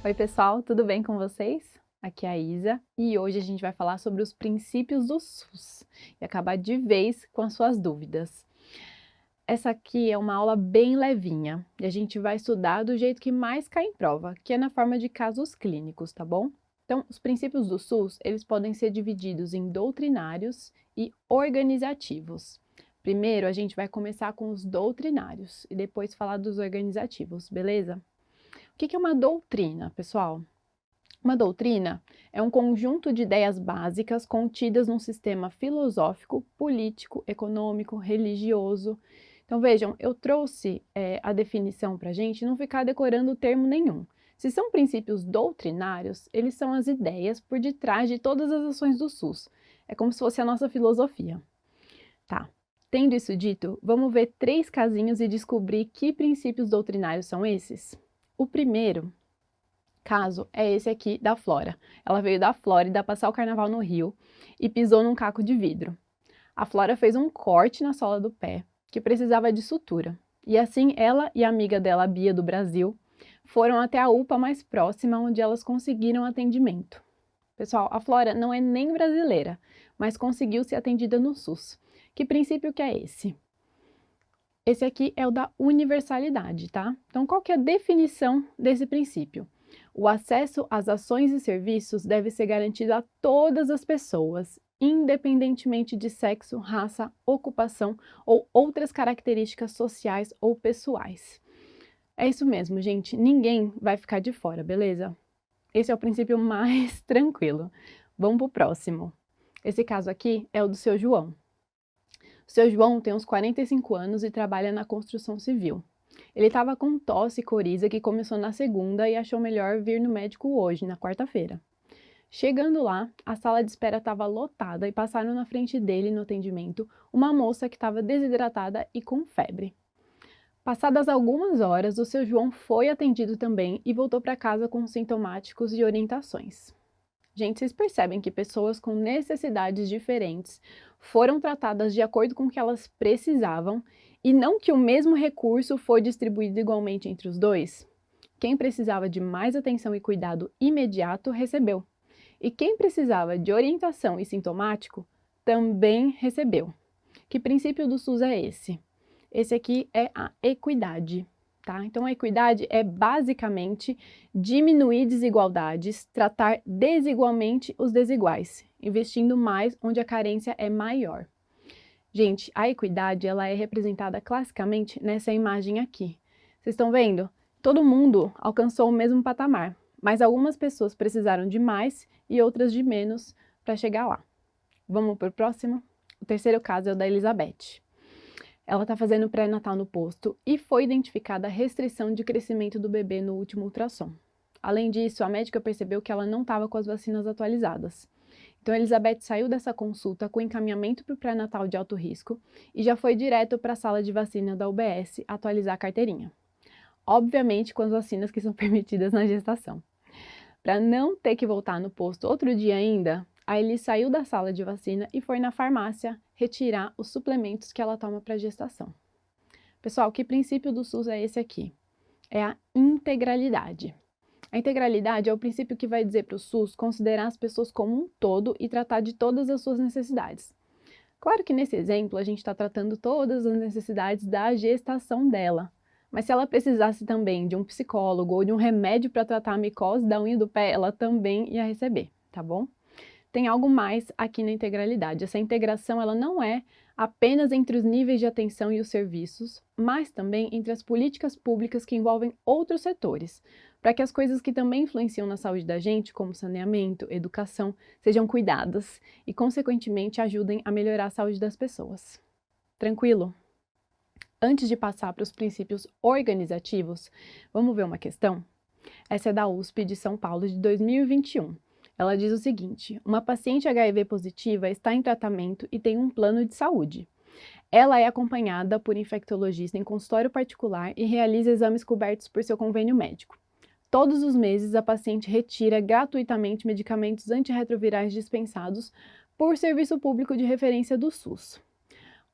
Oi, pessoal, tudo bem com vocês? Aqui é a Isa e hoje a gente vai falar sobre os princípios do SUS e acabar de vez com as suas dúvidas. Essa aqui é uma aula bem levinha e a gente vai estudar do jeito que mais cai em prova, que é na forma de casos clínicos, tá bom? Então, os princípios do SUS, eles podem ser divididos em doutrinários e organizativos. Primeiro, a gente vai começar com os doutrinários e depois falar dos organizativos, beleza? O que é uma doutrina, pessoal? Uma doutrina é um conjunto de ideias básicas contidas num sistema filosófico, político, econômico, religioso. Então vejam, eu trouxe a definição para a gente não ficar decorando termo nenhum. Se são princípios doutrinários, eles são as ideias por detrás de todas as ações do SUS. É como se fosse a nossa filosofia. Tá. Tendo isso dito, vamos ver 3 casinhos e descobrir que princípios doutrinários são esses. O primeiro caso é esse aqui da Flora. Ela veio da Flórida passar o carnaval no Rio e pisou num caco de vidro. A Flora fez um corte na sola do pé, que precisava de sutura. E assim ela e a amiga dela, a Bia, do Brasil, foram até a UPA mais próxima, onde elas conseguiram atendimento. Pessoal, a Flora não é nem brasileira, mas conseguiu ser atendida no SUS. Que princípio que é esse? Esse aqui é o da universalidade, tá? Então, qual que é a definição desse princípio? O acesso às ações e serviços deve ser garantido a todas as pessoas, independentemente de sexo, raça, ocupação ou outras características sociais ou pessoais. É isso mesmo, gente. Ninguém vai ficar de fora, beleza? Esse é o princípio mais tranquilo. Vamos pro próximo. Esse caso aqui é o do seu João. O seu João tem uns 45 anos e trabalha na construção civil. Ele estava com tosse e coriza que começou na segunda e achou melhor vir no médico hoje, na quarta-feira. Chegando lá, a sala de espera estava lotada e passaram na frente dele no atendimento uma moça que estava desidratada e com febre. Passadas algumas horas, o seu João foi atendido também e voltou para casa com sintomáticos e orientações. Gente, vocês percebem que pessoas com necessidades diferentes foram tratadas de acordo com o que elas precisavam e não que o mesmo recurso foi distribuído igualmente entre os dois? Quem precisava de mais atenção e cuidado imediato recebeu. E quem precisava de orientação e sintomático também recebeu. Que princípio do SUS é esse? Esse aqui é a equidade. Tá? Então, a equidade é basicamente diminuir desigualdades, tratar desigualmente os desiguais, investindo mais onde a carência é maior. Gente, a equidade ela é representada classicamente nessa imagem aqui. Vocês estão vendo? Todo mundo alcançou o mesmo patamar, mas algumas pessoas precisaram de mais e outras de menos para chegar lá. Vamos para o próximo? O terceiro caso é o da Elizabeth. Ela está fazendo pré-natal no posto e foi identificada a restrição de crescimento do bebê no último ultrassom. Além disso, a médica percebeu que ela não estava com as vacinas atualizadas. Então, a Elizabeth saiu dessa consulta com encaminhamento para o pré-natal de alto risco e já foi direto para a sala de vacina da UBS atualizar a carteirinha. Obviamente, com as vacinas que são permitidas na gestação. Para não ter que voltar no posto outro dia ainda, a Eli saiu da sala de vacina e foi na farmácia retirar os suplementos que ela toma para gestação. Pessoal, que princípio do SUS é esse aqui? É a integralidade. A integralidade é o princípio que vai dizer para o SUS considerar as pessoas como um todo e tratar de todas as suas necessidades. Claro que nesse exemplo a gente está tratando todas as necessidades da gestação dela, mas se ela precisasse também de um psicólogo ou de um remédio para tratar a micose da unha do pé, ela também ia receber, tá bom? Tem algo mais aqui na integralidade. Essa integração ela não é apenas entre os níveis de atenção e os serviços, mas também entre as políticas públicas que envolvem outros setores, para que as coisas que também influenciam na saúde da gente, como saneamento, educação, sejam cuidadas e, consequentemente, ajudem a melhorar a saúde das pessoas. Tranquilo? Antes de passar para os princípios organizativos, vamos ver uma questão? Essa é da USP de São Paulo de 2021. Ela diz o seguinte: uma paciente HIV positiva está em tratamento e tem um plano de saúde. Ela é acompanhada por infectologista em consultório particular e realiza exames cobertos por seu convênio médico. Todos os meses, a paciente retira gratuitamente medicamentos antirretrovirais dispensados por serviço público de referência do SUS.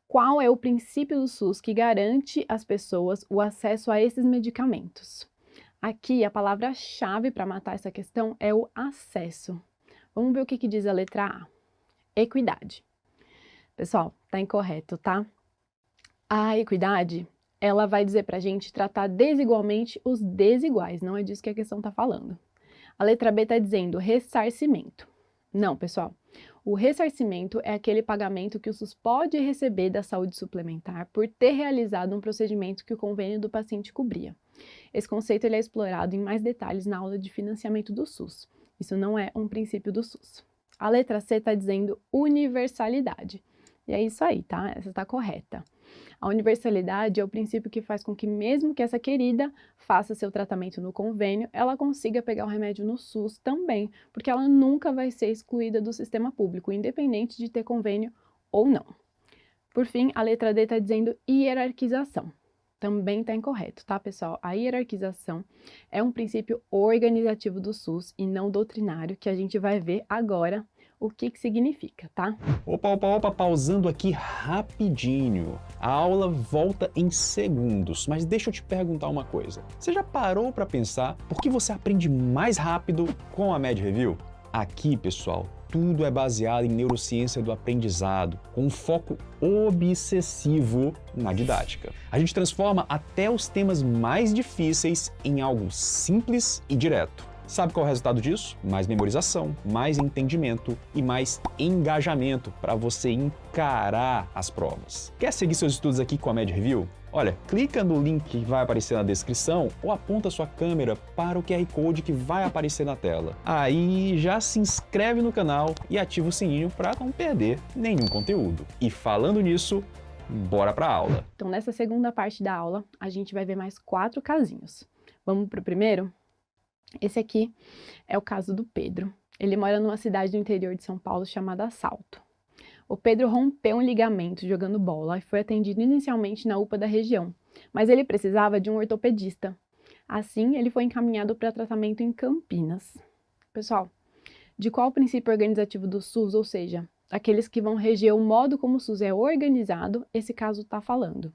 Qual é o princípio do SUS que garante às pessoas o acesso a esses medicamentos? Aqui, a palavra-chave para matar essa questão é o acesso. Vamos ver o que diz a letra A. Equidade. Pessoal, tá incorreto, tá? A equidade, ela vai dizer pra gente tratar desigualmente os desiguais, não é disso que a questão tá falando. A letra B tá dizendo ressarcimento. Não, pessoal. O ressarcimento é aquele pagamento que o SUS pode receber da saúde suplementar por ter realizado um procedimento que o convênio do paciente cobria. Esse conceito ele é explorado em mais detalhes na aula de financiamento do SUS. Isso não é um princípio do SUS. A letra C está dizendo universalidade. E é isso aí, tá? Essa está correta. A universalidade é o princípio que faz com que, mesmo que essa querida faça seu tratamento no convênio, ela consiga pegar o remédio no SUS também, porque ela nunca vai ser excluída do sistema público, independente de ter convênio ou não. Por fim, a letra D está dizendo hierarquização. Também está incorreto, tá, pessoal? A hierarquização é um princípio organizativo do SUS e não doutrinário, que a gente vai ver agora o que significa, tá? Opa, pausando aqui rapidinho. A aula volta em segundos, mas deixa eu te perguntar uma coisa. Você já parou para pensar por que você aprende mais rápido com a Med Review? Aqui, pessoal, tudo é baseado em neurociência do aprendizado, com um foco obsessivo na didática. A gente transforma até os temas mais difíceis em algo simples e direto. Sabe qual é o resultado disso? Mais memorização, mais entendimento e mais engajamento para você encarar as provas. Quer seguir seus estudos aqui com a Med Review? Olha, clica no link que vai aparecer na descrição ou aponta sua câmera para o QR Code que vai aparecer na tela. Aí já se inscreve no canal e ativa o sininho para não perder nenhum conteúdo. E falando nisso, bora para a aula. Então, nessa segunda parte da aula, a gente vai ver mais 4 casinhos. Vamos para o primeiro? Esse aqui é o caso do Pedro. Ele mora numa cidade do interior de São Paulo chamada Salto. O Pedro rompeu um ligamento jogando bola e foi atendido inicialmente na UPA da região, mas ele precisava de um ortopedista. Assim, ele foi encaminhado para tratamento em Campinas. Pessoal, de qual princípio organizativo do SUS, ou seja, aqueles que vão reger o modo como o SUS é organizado, esse caso está falando?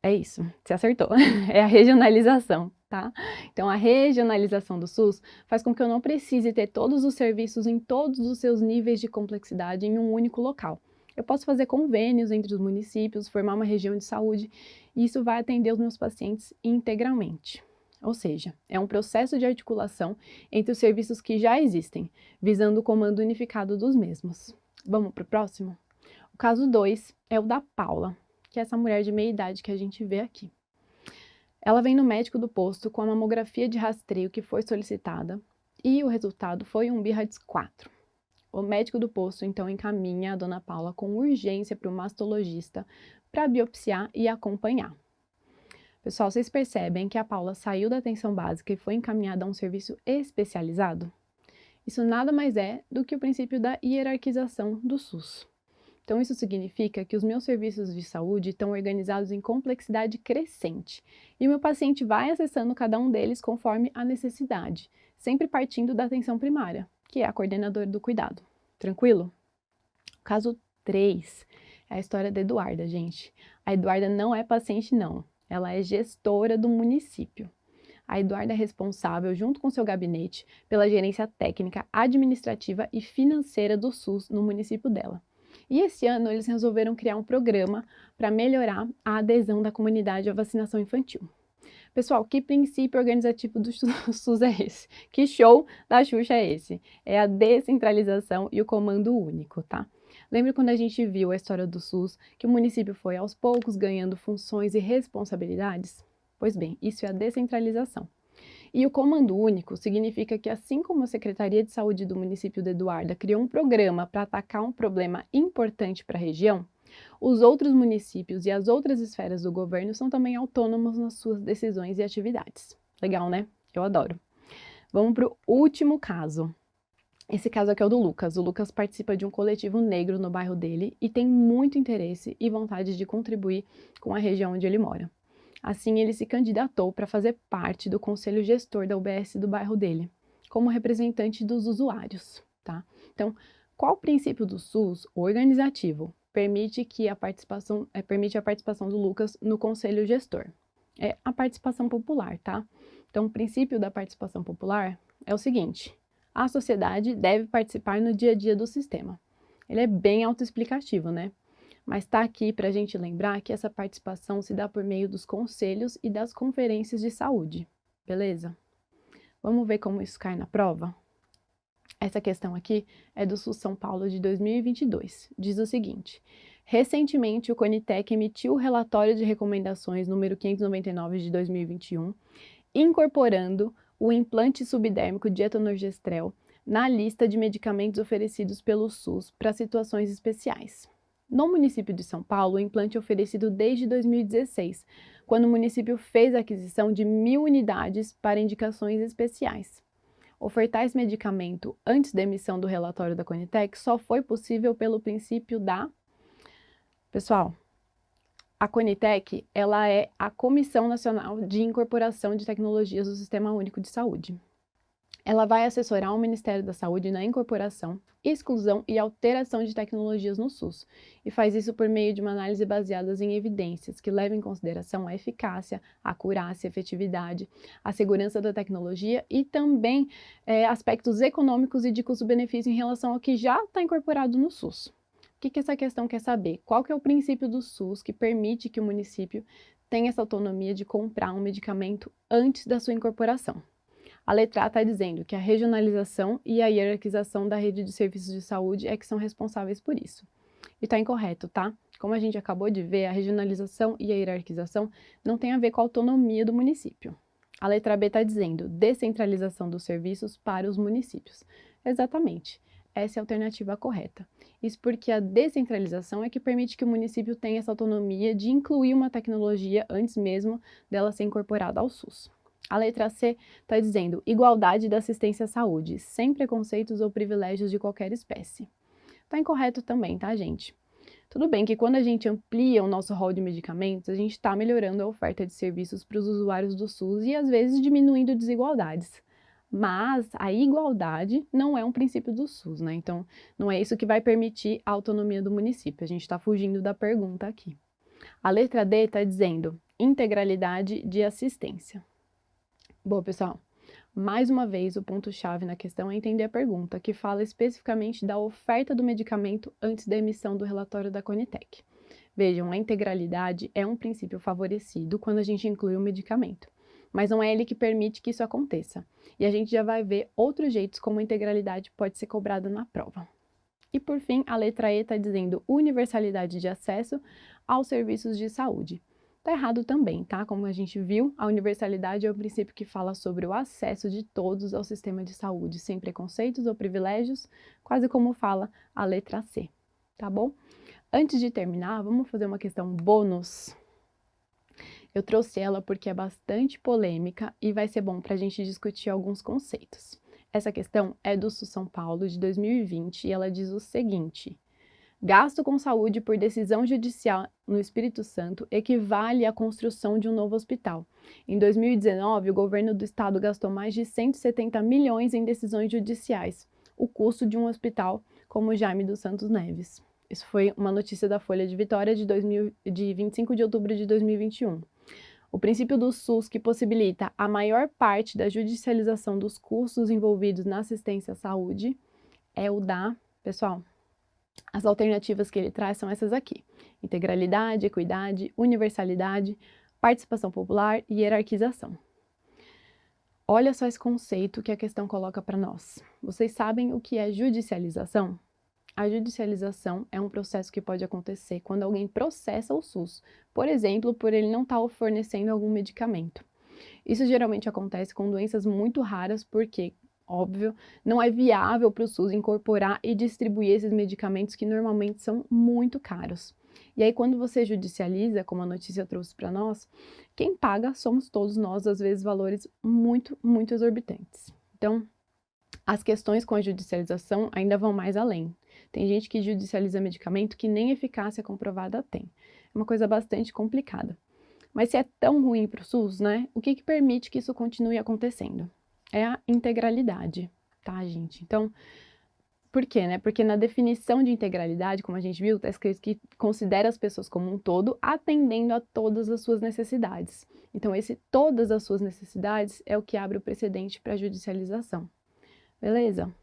É isso, você acertou. É a regionalização, tá? Então, a regionalização do SUS faz com que eu não precise ter todos os serviços em todos os seus níveis de complexidade em um único local. Eu posso fazer convênios entre os municípios, formar uma região de saúde, e isso vai atender os meus pacientes integralmente. Ou seja, é um processo de articulação entre os serviços que já existem, visando o comando unificado dos mesmos. Vamos para o próximo? O caso 2 é o da Paula, que é essa mulher de meia idade que a gente vê aqui. Ela vem no médico do posto com a mamografia de rastreio que foi solicitada e o resultado foi um BIRADS 4. O médico do posto então encaminha a dona Paula com urgência para o mastologista para biopsiar e acompanhar. Pessoal, vocês percebem que a Paula saiu da atenção básica e foi encaminhada a um serviço especializado? Isso nada mais é do que o princípio da hierarquização do SUS. Então, isso significa que os meus serviços de saúde estão organizados em complexidade crescente e o meu paciente vai acessando cada um deles conforme a necessidade, sempre partindo da atenção primária, que é a coordenadora do cuidado. Tranquilo? O caso 3 é a história da Eduarda, gente. A Eduarda não é paciente, não. Ela é gestora do município. A Eduarda é responsável, junto com seu gabinete, pela gerência técnica, administrativa e financeira do SUS no município dela. E esse ano eles resolveram criar um programa para melhorar a adesão da comunidade à vacinação infantil. Pessoal, que princípio organizativo do SUS é esse? Que show da Xuxa é esse? É a descentralização e o comando único, tá? Lembra quando a gente viu a história do SUS, que o município foi aos poucos ganhando funções e responsabilidades? Pois bem, isso é a descentralização. E o comando único significa que, assim como a Secretaria de Saúde do município de Eduarda criou um programa para atacar um problema importante para a região, os outros municípios e as outras esferas do governo são também autônomos nas suas decisões e atividades. Legal, né? Eu adoro. Vamos para o último caso. Esse caso aqui é o do Lucas. O Lucas participa de um coletivo negro no bairro dele e tem muito interesse e vontade de contribuir com a região onde ele mora. Assim, ele se candidatou para fazer parte do conselho gestor da UBS do bairro dele, como representante dos usuários, tá? Então, qual princípio do SUS organizativo permite a participação do Lucas no conselho gestor? É a participação popular, tá? Então, o princípio da participação popular é o seguinte: a sociedade deve participar no dia a dia do sistema. Ele é bem autoexplicativo, né? Mas está aqui para a gente lembrar que essa participação se dá por meio dos conselhos e das conferências de saúde, beleza? Vamos ver como isso cai na prova? Essa questão aqui é do SUS São Paulo de 2022. Diz o seguinte: recentemente o CONITEC emitiu o relatório de recomendações número 599 de 2021, incorporando o implante subdérmico de etonorgestrel na lista de medicamentos oferecidos pelo SUS para situações especiais. No município de São Paulo, o implante é oferecido desde 2016, quando o município fez a aquisição de 1.000 unidades para indicações especiais. Ofertar esse medicamento antes da emissão do relatório da CONITEC só foi possível pelo princípio da... Pessoal, a CONITEC, ela é a Comissão Nacional de Incorporação de Tecnologias do Sistema Único de Saúde. Ela vai assessorar o Ministério da Saúde na incorporação, exclusão e alteração de tecnologias no SUS, e faz isso por meio de uma análise baseada em evidências que leva em consideração a eficácia, a acurácia, a efetividade, a segurança da tecnologia e também aspectos econômicos e de custo-benefício em relação ao que já está incorporado no SUS. O que essa questão quer saber? Qual que é o princípio do SUS que permite que o município tenha essa autonomia de comprar um medicamento antes da sua incorporação? A letra A está dizendo que a regionalização e a hierarquização da rede de serviços de saúde é que são responsáveis por isso. E está incorreto, tá? Como a gente acabou de ver, a regionalização e a hierarquização não tem a ver com a autonomia do município. A letra B está dizendo descentralização dos serviços para os municípios. Exatamente. Essa é a alternativa correta. Isso porque a descentralização é que permite que o município tenha essa autonomia de incluir uma tecnologia antes mesmo dela ser incorporada ao SUS. A letra C está dizendo igualdade da assistência à saúde, sem preconceitos ou privilégios de qualquer espécie. Está incorreto também, tá, gente? Tudo bem que quando a gente amplia o nosso rol de medicamentos, a gente está melhorando a oferta de serviços para os usuários do SUS e às vezes diminuindo desigualdades. Mas a igualdade não é um princípio do SUS, né? Então, não é isso que vai permitir a autonomia do município. A gente está fugindo da pergunta aqui. A letra D está dizendo integralidade de assistência. Bom, pessoal, mais uma vez o ponto-chave na questão é entender a pergunta, que fala especificamente da oferta do medicamento antes da emissão do relatório da CONITEC. Vejam, a integralidade é um princípio favorecido quando a gente inclui o medicamento, mas não é ele que permite que isso aconteça. E a gente já vai ver outros jeitos como a integralidade pode ser cobrada na prova. E por fim, a letra E está dizendo universalidade de acesso aos serviços de saúde. Tá errado também, tá? Como a gente viu, a universalidade é o princípio que fala sobre o acesso de todos ao sistema de saúde, sem preconceitos ou privilégios, quase como fala a letra C, tá bom? Antes de terminar, vamos fazer uma questão bônus. Eu trouxe ela porque é bastante polêmica e vai ser bom para a gente discutir alguns conceitos. Essa questão é do SUS São Paulo de 2020 e ela diz o seguinte: gasto com saúde por decisão judicial no Espírito Santo equivale à construção de um novo hospital. Em 2019, o governo do estado gastou mais de 170 milhões em decisões judiciais, o custo de um hospital como o Jaime dos Santos Neves. Isso foi uma notícia da Folha de Vitória de 25 de outubro de 2021. O princípio do SUS que possibilita a maior parte da judicialização dos custos envolvidos na assistência à saúde é o da... Pessoal, as alternativas que ele traz são essas aqui: integralidade, equidade, universalidade, participação popular e hierarquização. Olha só esse conceito que a questão coloca para nós. Vocês sabem o que é judicialização? A judicialização é um processo que pode acontecer quando alguém processa o SUS, por exemplo, por ele não estar fornecendo algum medicamento. Isso geralmente acontece com doenças muito raras porque, óbvio, não é viável para o SUS incorporar e distribuir esses medicamentos que normalmente são muito caros. E aí, quando você judicializa, como a notícia trouxe para nós, quem paga somos todos nós, às vezes valores muito, muito exorbitantes. Então, as questões com a judicialização ainda vão mais além. Tem gente que judicializa medicamento que nem eficácia comprovada tem. É uma coisa bastante complicada. Mas se é tão ruim para o SUS, né? O que permite que isso continue acontecendo? É a integralidade, tá, gente? Então, Por quê, né? Porque na definição de integralidade, como a gente viu, está escrito que considera as pessoas como um todo, atendendo a todas as suas necessidades. Então, esse todas as suas necessidades é o que abre o precedente para a judicialização. Beleza?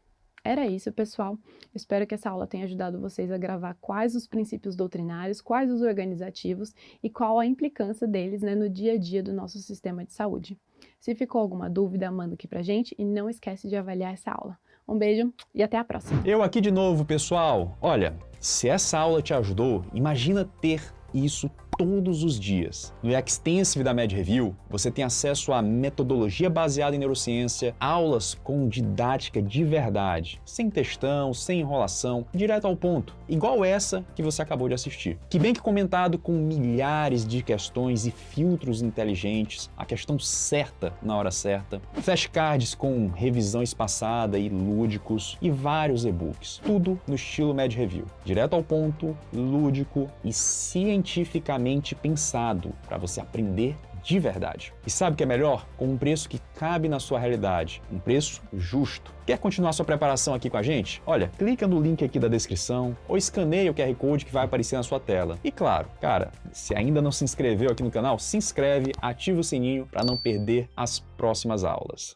Era isso, pessoal. Espero que essa aula tenha ajudado vocês a gravar quais os princípios doutrinários, quais os organizativos e qual a implicância deles, né, no dia a dia do nosso sistema de saúde. Se ficou alguma dúvida, manda aqui pra gente e não esquece de avaliar essa aula. Um beijo e até a próxima. Eu aqui de novo, pessoal. Olha, se essa aula te ajudou, imagina ter isso todos os dias. No Extensive da MedReview, você tem acesso a metodologia baseada em neurociência, aulas com didática de verdade, sem textão, sem enrolação, direto ao ponto, igual essa que você acabou de assistir. Que bem que comentado com milhares de questões e filtros inteligentes, a questão certa na hora certa, flashcards com revisão espaçada e lúdicos e vários e-books. Tudo no estilo MedReview. Direto ao ponto, lúdico e cientificamente pensado para você aprender de verdade. E sabe o que é melhor? Com um preço que cabe na sua realidade, um preço justo. Quer continuar sua preparação aqui com a gente? Olha, clica no link aqui da descrição ou escaneia o QR Code que vai aparecer na sua tela. E claro, cara, se ainda não se inscreveu aqui no canal, se inscreve, ativa o sininho para não perder as próximas aulas.